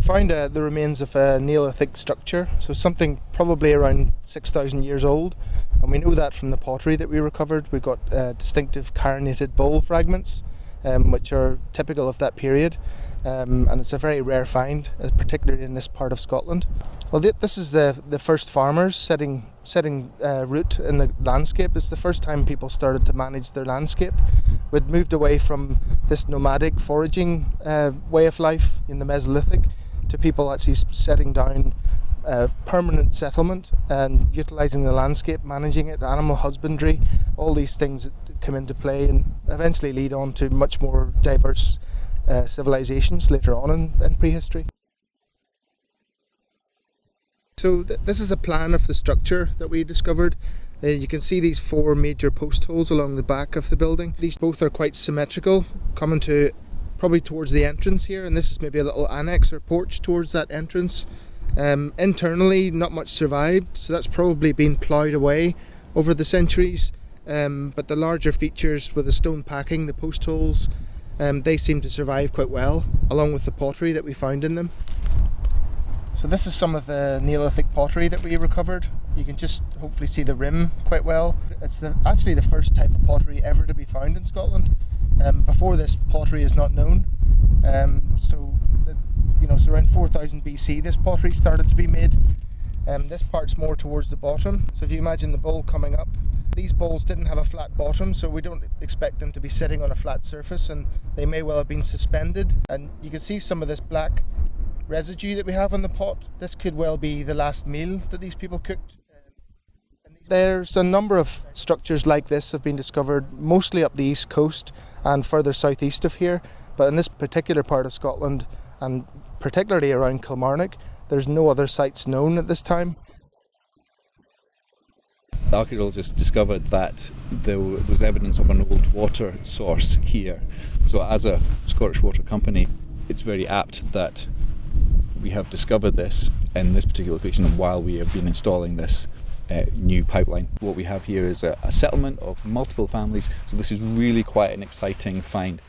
found the remains of a Neolithic structure, so something probably around 6,000 years old, and we know that from the pottery that we recovered. We got distinctive carinated bowl fragments, which are typical of that period, and it's a very rare find, particularly in this part of Scotland. Well, this is the first farmers setting root in the landscape. It's the first time people started to manage their landscape. We'd moved away from this nomadic foraging way of life in the Mesolithic to people actually setting down permanent settlement and utilising the landscape, managing it, animal husbandry, all these things that come into play and eventually lead on to much more diverse civilizations later on in prehistory. So this is a plan of the structure that we discovered. You can see these 4 major post holes along the back of the building. These both are quite symmetrical, coming to probably towards the entrance here, and this is maybe a little annex or porch towards that entrance. Internally, not much survived, so that's probably been ploughed away over the centuries. But the larger features with the stone packing, the post holes, they seem to survive quite well, along with the pottery that we found in them. So this is some of the Neolithic pottery that we recovered. You can just hopefully see the rim quite well. It's actually the first type of pottery ever to be found in Scotland. Before this, pottery is not known. So around 4000 BC, this pottery started to be made. This part's more towards the bottom. So if you imagine the bowl coming up, these bowls didn't have a flat bottom, so we don't expect them to be sitting on a flat surface, and they may well have been suspended. And you can see some of this black residue that we have on the pot. This could well be the last meal that these people cooked. There's a number of structures like this have been discovered, mostly up the east coast and further southeast of here, but in this particular part of Scotland, and particularly around Kilmarnock, there's no other sites known at this time. The archaeologists discovered that there was evidence of an old water source here. So as a Scottish water company, it's very apt that we have discovered this in this particular location while we have been installing this new pipeline. What we have here is a settlement of multiple families, so this is really quite an exciting find.